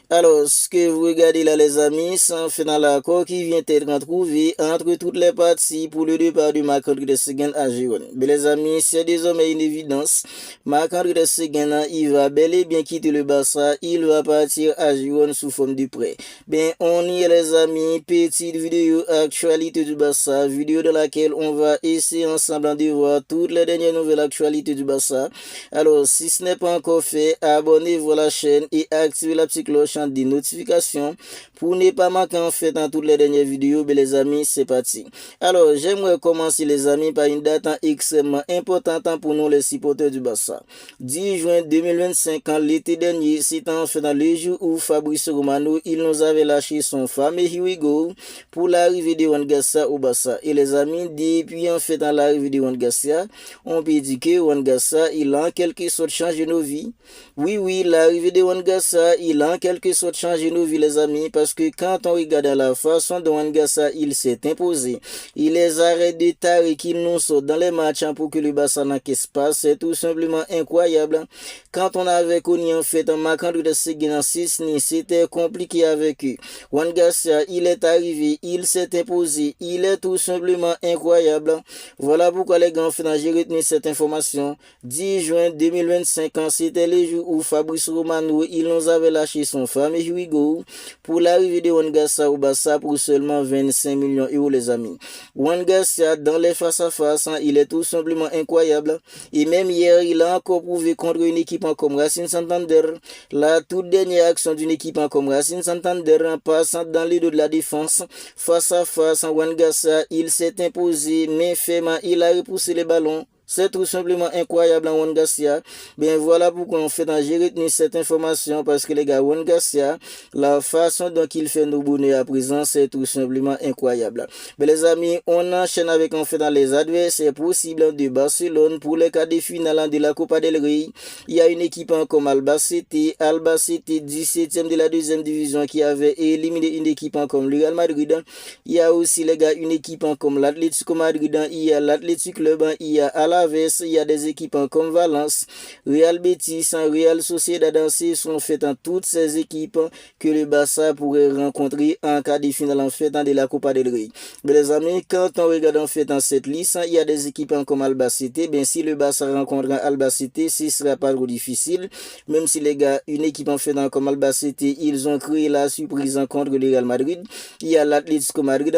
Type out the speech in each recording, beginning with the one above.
Alors, ce que vous regardez là, les amis, c'est un fait dans l'accord qui vient d'être trouvé entre toutes les parties pour le départ de Marc-André Seguin à Gironne. Mais les amis, c'est désormais une évidence. Marc-André Seguin, il va bel et bien quitter le Barça. Il va partir à Gironne sous forme de prêt. Ben, on y est, les amis. Petite vidéo actualité du Barça. Vidéo dans laquelle on va essayer ensemble de voir toutes les dernières nouvelles actualités du Barça. Alors, si ce n'est pas encore fait, abonnez-vous à la chaîne et activez la petite cloche des notifications pour ne pas manquer en fait dans toutes les dernières vidéos. Les amis, c'est parti. Alors, j'aimerais commencer les amis par une date extrêmement importante pour nous les supporters du Barça. 10 juin 2025, l'été dernier, c'était en fait dans le jour où Fabrice Romano, il nous avait lâché son fameux Here We Go pour l'arrivée de Juan Garcia au Barça. Et les amis, depuis en fait dans l'arrivée de Juan Garcia, on peut dire que Juan Garcia, il a en quelque sorte changé nos vies. Oui, l'arrivée de Juan Garcia, il a en quelque sorte changé nos vies les amis, parce que quand on regarde la façon dont Juan Garcia il s'est imposé, il les arrête de taré qu'il nous sort dans les matchs pour que le Barça n'encaisse pas, c'est tout simplement incroyable. Quand on avait connu en fait un Marc-André Seguin en Sicile, c'était compliqué avec eux. Juan Garcia, il est arrivé, il s'est imposé, il est tout simplement incroyable. Voilà pourquoi les gars, j'ai retenu cette information. 10 juin 2025, c'était le jour où Fabrice Romano, il nous avait lâché son fameux Here We Go pour l'arrivée de Juan Garcia au Barça pour seulement 25 millions d'euros les amis. Juan Garcia, dans les face-à-face, il est tout simplement incroyable. Et même hier, il a encore prouvé contre une équipe comme Racing Santander. La toute dernière action d'une équipe comme Racing Santander, en passant dans les dos de la défense, face à face, Juan Garcia, il s'est imposé, mais fermement, il a repoussé les ballons. C'est tout simplement incroyable en Juan Garcia. Bien voilà pourquoi on fait j'ai retenu cette information, parce que les gars, Juan Garcia, la façon dont il fait nos bonheurs à présent, c'est tout simplement incroyable. Mais les amis, on enchaîne avec en fait dans les adversaires possibles de Barcelone pour les quarts de finale de la Copa del Rey. Il y a une équipe comme Albacete 17e de la deuxième division qui avait éliminé une équipe comme le Real Madrid. Il y a aussi les gars une équipe comme l'Atlético Madrid, il y a l'Athletic Club, il y a il y a des équipes comme Valence, Real Betis, Real Sociedad, ce sont fait en toutes ces équipes que le Barça pourrait rencontrer en cas de finale en fait de la Copa del Rey. Mais les amis, quand on regarde en fait dans cette liste, il y a des équipes comme Albacete. Ben si le Barça rencontre Albacete, ce sera pas trop difficile. Même si les gars, une équipe en fait comme Albacete, ils ont créé la surprise contre le Real Madrid. Il y a l'Atlético Madrid,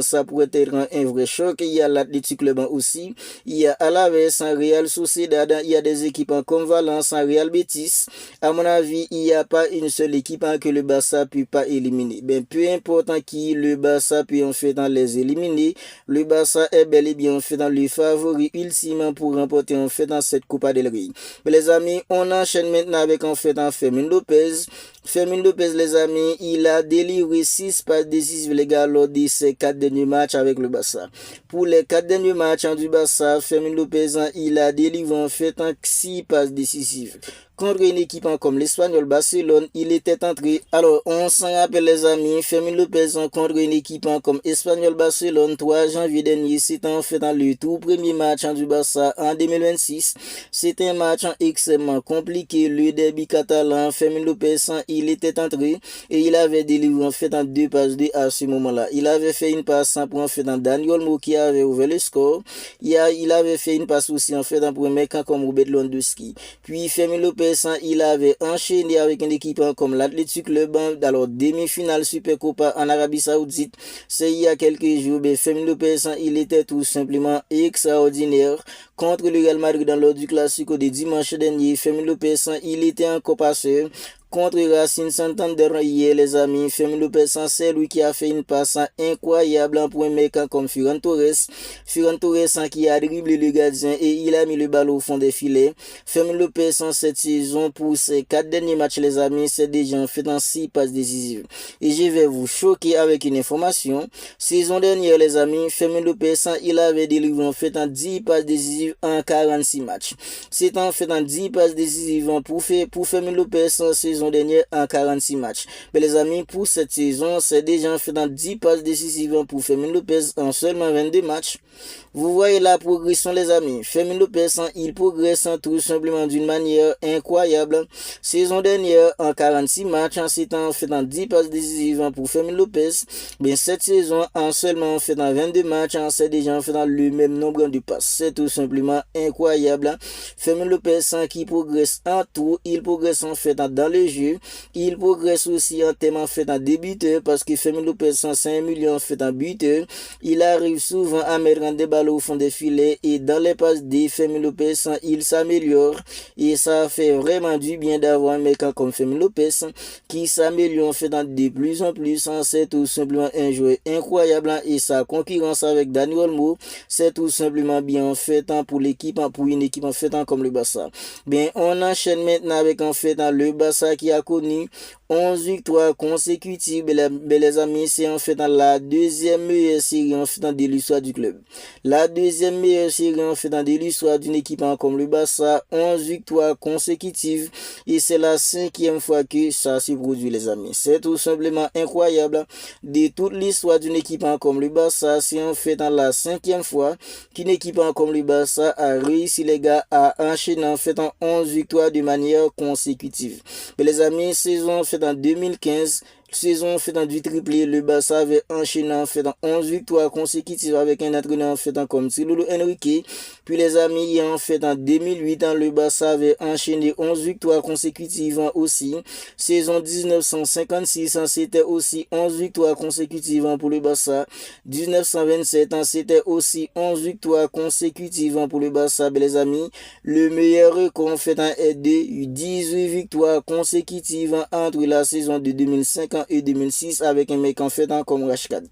ça pourrait être un vrai choc. Il y a l'Athletic Club aussi. Il y a Alaves, Real Sociedad, il y a des équipes comme Valence, Real Betis. À mon avis, il n'y a pas une seule équipe que le Barça ne peut pas éliminer. Ben, peu importe qui le Barça peut en fait les éliminer, le Barça est bel et bien en fait le favori ultime pour remporter en fait dans cette Copa del Rey. Mais les amis, on enchaîne maintenant avec en fait Fermin Lopez. Fermin Lopez, les amis, il a délivré 6 passes décisives les gars lors de ses 4 derniers matchs avec le Barça. Pour les 4 derniers matchs du Barça, Fermin Lopez, il a délivré en fait 6 passes décisives. Contre une équipe comme l'Espagnol Barcelone, il était entré. Alors, on s'en rappelle les amis, Fermin Lopez contre une équipe comme Espanyol Barcelone, 3 janvier dernier, c'était en fait dans le tout premier match du Barça en 2026. C'était un match extrêmement compliqué, le derby catalan. Fermin Lopez, il était entré et il avait délivré en fait en 2 passes à ce moment-là. Il avait fait une passe pour en fait dans Dani Olmo qui avait ouvert le score. Il avait fait une passe aussi en fait pour un mec comme Robert Lewandowski. Puis Fermin Lopez, il avait enchaîné avec une équipe comme l'Athletic Club, alors demi-finale Supercopa en Arabie Saoudite. C'est il y a quelques jours, Fermin Lopez, il était tout simplement extraordinaire contre le Real Madrid dans l'ordre du Classico de dimanche dernier. Fermin Lopez, il était encore passeur contre Racing Santander hier les amis. Fermin Lopez, c'est lui qui a fait une passe incroyable pour un mec comme Ferran Torres. Ferran Torres qui a dribblé le gardien et il a mis le ballon au fond des filets. Fermin Lopez cette saison pour ses 4 derniers matchs les amis, c'est déjà en fait dans 6 passes décisives. Et je vais vous choquer avec une information. Saison dernière les amis, Fermin Lopez il avait délivré en fait en 10 passes décisives en 46 matchs. C'est en fait en 10 passes décisives pour Fermin Lopez saison saison dernière en 46 matchs. Mais les amis, pour cette saison, c'est déjà en fait dans 10 passes décisives pour Fermin Lopez en seulement 22 matchs. Vous voyez la progression les amis. Fermin Lopez, il progresse tout simplement d'une manière incroyable. Saison dernière en 46 matchs, c'est en fait dans 10 passes décisives pour Fermin Lopez. Bien cette saison en seulement fait dans 22 matchs, c'est déjà en fait dans le même nombre de passes. C'est tout simplement incroyable. Fermin Lopez qui progresse en tout, il progresse en fait dans le jeu, il progresse aussi en termes en fait en débuteur parce que Fermin Lopez 5 millions en fait en buteur. Il arrive souvent à mettre des balles au fond des filets et dans les passes des Fermin Lopez, il s'améliore et ça fait vraiment du bien d'avoir un mec comme Fermin Lopez qui s'améliore en fait de plus en plus. C'est tout simplement un joueur incroyable et sa concurrence avec Dani Olmo, c'est tout simplement bien en fait pour l'équipe, pour une équipe en fait comme le Barça. Bien, on enchaîne maintenant avec en fait le Barça qui a connu 11 victoires consécutives. Les amis, c'est en fait la deuxième meilleure série en fait de l'histoire du club. La deuxième meilleure série en fait de l'histoire d'une équipe comme le Barça, 11 victoires consécutives et c'est la 5e fois que ça se produit les amis. C'est tout simplement incroyable. De toute l'histoire d'une équipe comme le Barça, c'est en fait la 5e fois qu'une équipe comme le Barça a réussi les gars à enchaîner en fait 11 victoires de manière consécutive. Mais les amis, saison en fait en 2015, saison fait dans du triplé, le Barça avait enchaîné en fait dans 11 victoires consécutives avec un entraîneur en fait comme Luis Enrique. Puis les amis, en fait en 2008, le Barça avait enchaîné 11 victoires consécutives aussi. Saison 1956, c'était aussi 11 victoires consécutives pour le Barça. 1927, c'était aussi 11 victoires consécutives pour le Barça. Les amis, le meilleur record en fait est de 18 victoires consécutives entre la saison de 2005 et 2006 avec un mec en fait comme Rashkad.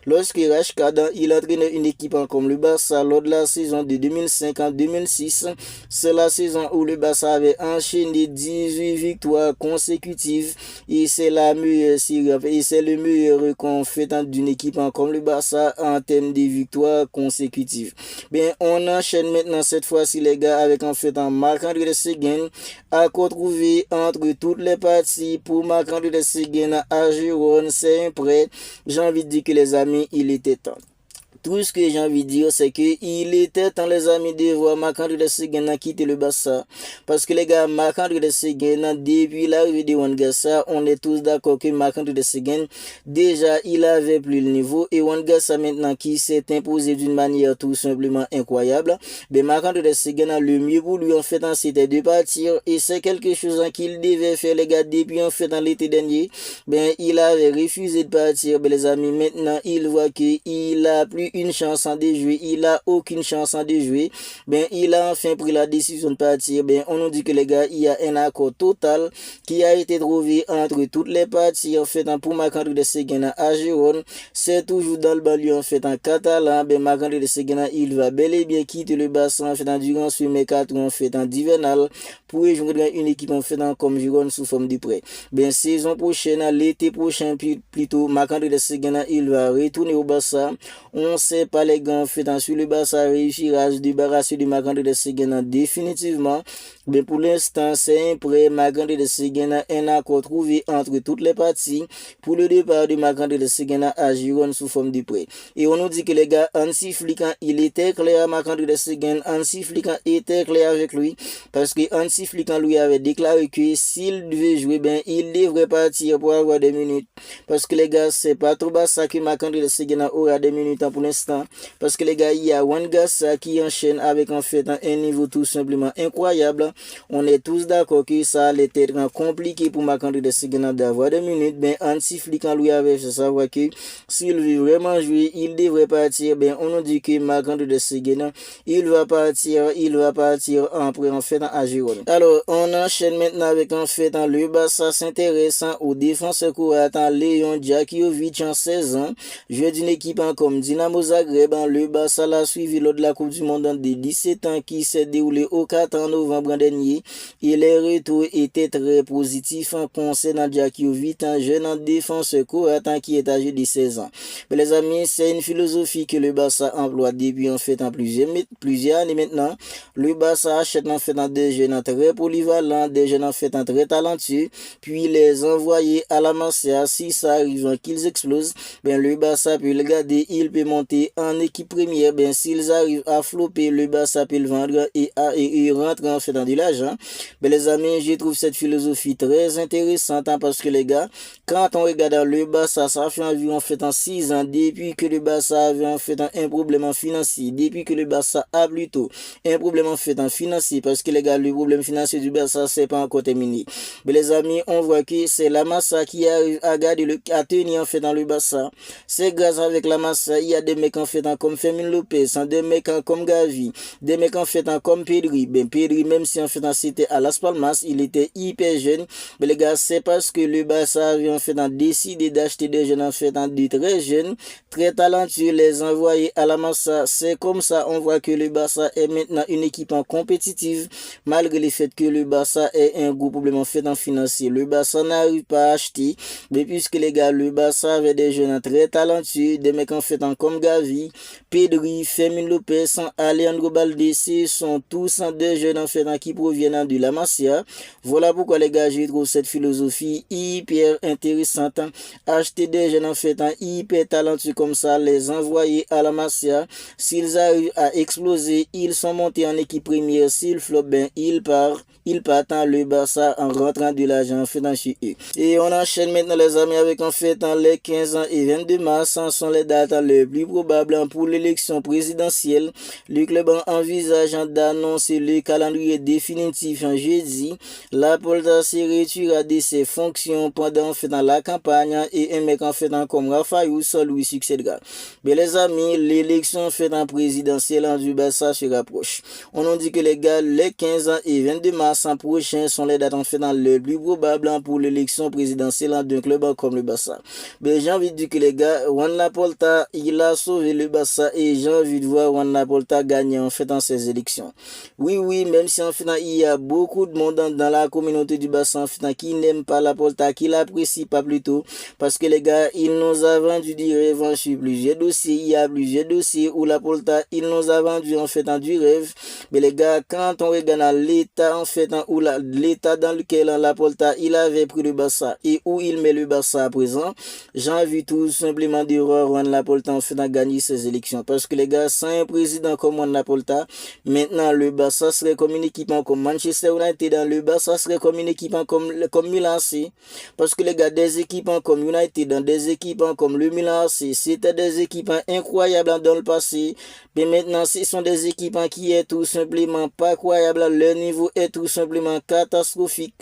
Lorsque Rashkad il entraînait une équipe comme le Barça lors de la saison de 2005-2006, c'est la saison où le Barça avait enchaîné 18 victoires consécutives et c'est la meilleure série et c'est le meilleur record en fait d'une équipe comme le Barça en termes de victoires consécutives. Bien, on enchaîne maintenant cette fois-ci les gars avec en fait un Marc-André Ter Stegen à retrouver entre toutes les parties pour Marc-André Ter Stegen à Girona, c'est un prêt. J'ai envie de dire que les amis, il était temps. Tout ce que j'ai envie de dire, c'est que il était temps, les amis, de voir Marc-André Ter Stegen quitter le Barça. Parce que les gars, Marc-André Ter Stegen, depuis l'arrivée de Juan Garça, on est tous d'accord que Marc-André Ter Stegen, déjà, il avait plus le niveau. Et Juan Garça, maintenant, qui s'est imposé d'une manière tout simplement incroyable. Mais Marc-André Ter Stegen, le mieux pour lui, en fait, c'était de partir. Et c'est quelque chose qu'il devait faire, les gars, depuis, en fait, dans l'été dernier. Ben, il avait refusé de partir. Ben, les amis, maintenant, il voit qu'il a plus une chance en déjouer, il a aucune chance en déjouer, ben il a enfin pris la décision de partir. Ben on nous dit que les gars, il y a un accord total qui a été trouvé entre toutes les parties en fait pour Marc-André Ter Stegen à Girona. C'est toujours dans le banlieue en fait en catalan. Ben Marc-André Ter Stegen il va bel et bien quitter le Barça en fait durant ce mercato en fait en hivernal pour rejoindre une équipe en fait comme Girona sous forme de prêt. Ben saison prochaine, l'été prochain plutôt, Marc-André Ter Stegen il va retourner au Barça. On sait pas les gars en fait sur le Barça réussira à se débarrasser de Marc-André Ter Stegen définitivement. Mais pour l'instant, c'est un prêt. Marc-André Ter Stegen un accord trouvé entre toutes les parties pour le départ de Marc-André Ter Stegen à Girona sous forme de prêt. Et on nous dit que les gars, Hansi Flick, il était clair à Marc-André Ter Stegen. Hansi Flick était clair avec lui parce que Hansi Flick lui avait déclaré que s'il devait jouer, ben il devrait partir pour avoir des minutes. Parce que les gars, c'est pas trop bas ça que Marc-André Ter Stegen aura des minutes pour l'instant. Parce que les gars, il y a Juan Garça qui enchaîne avec en fait un niveau tout simplement incroyable. On est tous d'accord que ça allait être compliqué pour Marc-André Ter Stegen d'avoir des minutes. Ben Hansi Flick lui avait fait savoir que s'il veut vraiment jouer, il devrait partir. Ben on nous dit que Marc-André Ter Stegen il va partir en prêt en fait à Girona. Alors on enchaîne maintenant avec en fait le Barça s'intéressant au défenseur croate Leon Djakijovic en 16 ans, joueur d'une équipe comme Dinamo au Zagreb, le Barça l'a suivi lors de la Coupe du Monde des 17 ans qui s'est déroulée au 4 novembre dernier et les retours étaient très positifs concernant Jackie Jovic, un jeune défenseur croate qui est âgé de 16 ans. Mais les amis, c'est une philosophie que le Barça emploie depuis en plusieurs années maintenant. Le Barça achète en fait des jeunes très polyvalents, des jeunes en fait très talentueux, puis les envoyer à la Masia. Si ça arrive qu'ils explosent, le Barça peut le garder, il peut monter en équipe première. S'ils arrivent à flopper, le Barça peut le vendre et rentrer en fait dans de l'argent. Les amis, je trouve cette philosophie très intéressante parce que les gars, quand on regarde le Barça, ça fait environ 6 ans depuis que le Barça avait en fait un problème financier, depuis que le Barça a plutôt un problème en fait financier, parce que les gars, le problème financier du Barça c'est pas encore terminé. Mais les amis, on voit que c'est la Masia qui arrive à garder à tenir en fait dans le Barça. C'est grâce avec la Masia, il y a des mecs en fait comme Fermin Lopez, des mecs comme Gavi, des mecs en fait comme Pedri. Pedri, même si en fait c'était à Las Palmas, il était hyper jeune. Mais les gars, c'est parce que le Barça avait en fait décidé d'acheter des jeunes en fait de très jeunes, très talentueux, les envoyer à la Masia. C'est comme ça on voit que le Barça est maintenant une équipe compétitive, malgré le fait que le Barça est un gros problème en fait financier. Le Barça n'arrive pas à acheter, mais puisque les gars, le Barça avait des jeunes très talentueux, des mecs en fait comme Gavi, Pedri, Fermin Lopez, Alejandro Balde, ce sont tous des jeunes en fait qui proviennent de la Masia. Voilà pourquoi les gars, je trouve cette philosophie hyper intéressante. Acheter des jeunes en fait hyper talentueux comme ça, les envoyer à la Masia. S'ils arrivent à exploser, ils sont montés en équipe première. S'ils flopent, ils partent le Barça en rentrant de l'argent en fait chez eux. Et on enchaîne maintenant les amis avec en fait les 15 et 22 mars sont les dates les plus probables pour l'élection présidentielle. Le club envisage d'annoncer le calendrier définitif en jeudi. Laporta se retirera de ses fonctions pendant en fait la campagne et un mec en fait comme Rafael lui succédera. Mais les amis, l'élection en fait présidentielle du Barça se rapproche. On nous dit que les gars, les 15 et 22 mars prochains sont les dates en fait les plus probables pour l'élection présidentielle d'un club comme le Barça. Mais j'ai envie de dire que les gars, Juan Laporta, il a sauvé le Barça et j'ai envie de voir Juan Laporta gagner en fait dans ces élections. Oui, même si en fait il y a beaucoup de monde dans la communauté du Barça en fait qui n'aime pas Laporta, qui l'apprécie pas plutôt, parce que les gars, il nous a vendu du rêve sur plusieurs dossiers. Il y a plusieurs dossiers où Laporta, il nous a vendu en fait du rêve. Mais les gars, quand on regarde l'état en fait où l'état dans lequel Laporta il avait pris le Barça et où il met le Barça à présent, j'ai envie tout simplement de voir Laporta en fait gagner ces élections, parce que les gars, sans un président comme Laporta, maintenant le Barça serait comme une équipe comme Manchester United, dans le Barça serait comme une équipe comme Milan AC, parce que les gars, des équipes comme United, des équipes comme le Milan AC, c'était des équipes incroyables dans le passé, mais maintenant ce sont des équipes qui est tout simplement pas croyable, leur niveau est tout simplement catastrophique.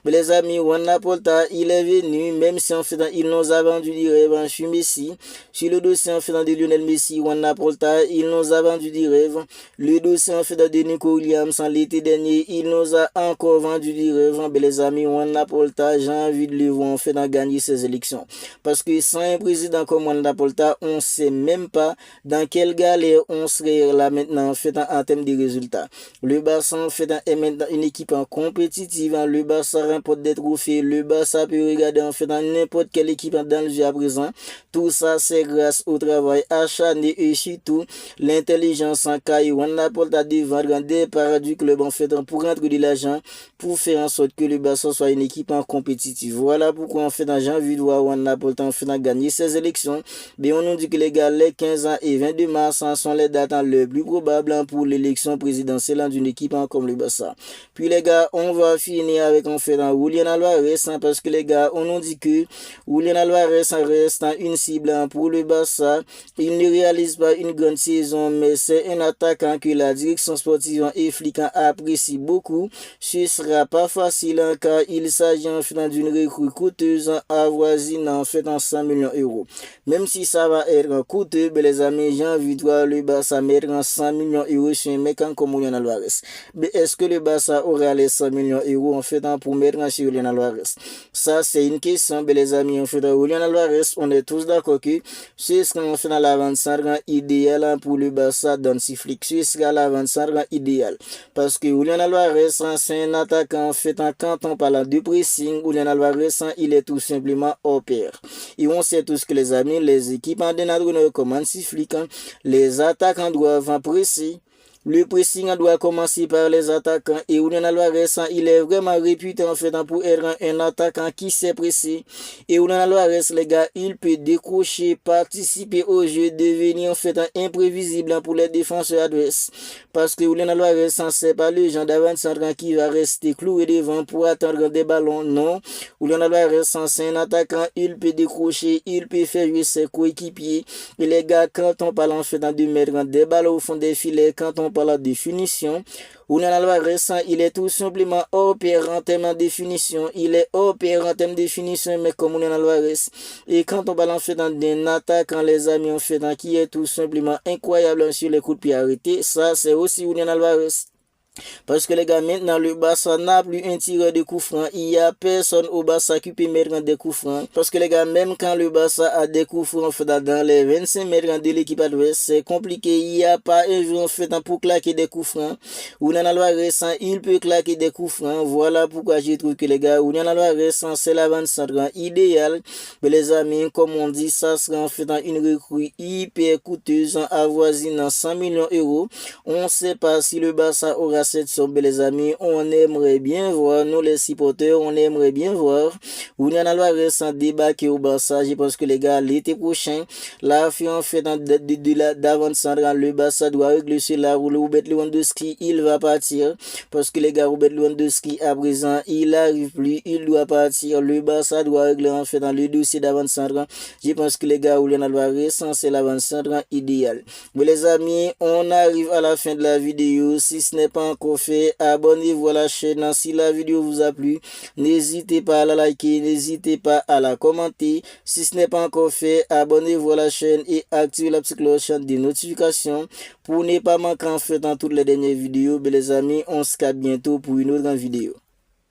Mais les amis, Juan Laporta, il est venu, même si en fait il nous a vendu du rêve sur Messi, sur le dossier en fait de Lionel Messi, Juan Laporta, il nous a vendu du rêve. Le dossier en fait de Nico Williams l'été dernier, il nous a encore vendu du rêve. Mais les amis, Juan Laporta, j'ai envie de le voir en fait gagner ces élections, parce que sans un président comme Juan Laporta, on sait même pas dans quelle galère on serait là maintenant en fait en termes de résultats. Le Barça en fait est maintenant une équipe compétitive. Le Barça remporte des trophées. Le Barça peut regarder en fait dans n'importe quelle équipe dans le jeu à présent. Tout ça c'est grâce au travail acharné et surtout l'intelligence en cas Juan Laporta de vendre des parts du club en fait pour rentrer de l'argent, pour faire en sorte que le Barça soit une équipe compétitive. Voilà pourquoi en fait j'ai envie de voir Juan Laporta en fait gagner ces élections. Mais on nous dit que les gars, les 15 et 22 mars sont les dates les plus probables pour l'élection présidentielle d'une équipe comme le Barça. Puis les gars, on va finir avec en fait Julián Álvarez, parce que les gars, on nous dit que Julián Álvarez reste une cible pour le Barça. Il ne réalise pas une grande saison, mais c'est un attaquant que la direction sportive et flic apprécie beaucoup. Ce sera pas facile car il s'agit en fait d'une recrue coûteuse avoisinant en fait 100 millions d'euros. Même si ça va être coûteux, les amis, j'ai envie de voir le Barça mettre 100 millions d'euros sur un mec comme Julián Álvarez. Mais est-ce que le Barça aura les 100 millions d'euros en fait pour mettre sur Julián Álvarez? Ça c'est une question, les amis. En fait, Julián Álvarez, on est tous d'accord que ce sera en fait l'avant-centre idéal pour le Barça. Dancy Flick sera l'avant-centre idéal. Parce que Julian Alvarez, c'est un attaquant fait en quand on parle de pressing. Julian Alvarez, il est tout simplement hors pair. Et on sait tous que les amis, les équipes en dénadronneur comme Dancy Flick, les attaquants doivent presser. Le pressing doit commencer par les attaquants et Julian Alvarez, il est vraiment réputé en fait pour être un attaquant qui sait presser. Et Julian Alvarez, les gars, il peut décrocher, participer au jeu, devenir en fait imprévisible pour les défenseurs adverses. Parce que Julian Alvarez, c'est pas le genre d'avant-centre qui va rester cloué devant pour attendre des ballons. Non, Julian Alvarez, c'est un attaquant, il peut décrocher, il peut faire jouer ses coéquipiers. Et les gars, quand on parle en fait de mettre des ballons au fond des filets, quand on par la définition, Julian Alvarez, il est tout simplement hors pair en termes de définition. Il est hors pair en termes de définition, mais comme Julian Alvarez. Et quand on parle en fait d'un attaquant, les amis, en fait, qui est tout simplement incroyable sur les coups de pied arrêtés, ça, c'est aussi Julian Alvarez. Parce que les gars, maintenant, le Barça n'a plus un tireur de coup franc. Il n'y a personne au Barça qui peut mettre des coups francs. Parce que les gars, même quand le Barça a des coups francs dans les 25 mètres de l'équipe adverse, c'est compliqué. Il n'y a pas un joueur fait pour claquer des coups francs. Julian Alvarez, il peut claquer des coups francs. Voilà pourquoi j'ai trouvé que les gars, Julian Alvarez, c'est l'avant-centre idéal. Mais les amis, comme on dit, ça sera en fait une recrue hyper coûteuse, avoisinant 100 millions d'euros. On ne sait pas si le Barça aura cette somme, les amis. On aimerait bien voir, nous les supporters, on aimerait bien voir Julian Alvarez débarquer au Barça. Je pense que les gars, l'été prochain, la fin en fait d'avant-centre, le Barça doit régler cela. Robert Lewandowski, il va partir. Parce que les gars, Robert Lewandowski, à présent, il n'arrive plus, il doit partir. Le Barça doit régler en fait dans le dossier d'avant-centre. Je pense que les gars, Julian Alvarez, c'est l'avant-centre idéal. Mais les amis, on arrive à la fin de la vidéo. Si ce n'est pas encore fait, abonnez-vous à la chaîne. Si la vidéo vous a plu, n'hésitez pas à la liker, n'hésitez pas à la commenter. Si ce n'est pas encore fait, abonnez-vous à la chaîne et activez la petite cloche des notifications pour ne pas manquer en fait dans toutes les dernières vidéos. Mais les amis, on se capte bientôt pour une autre vidéo.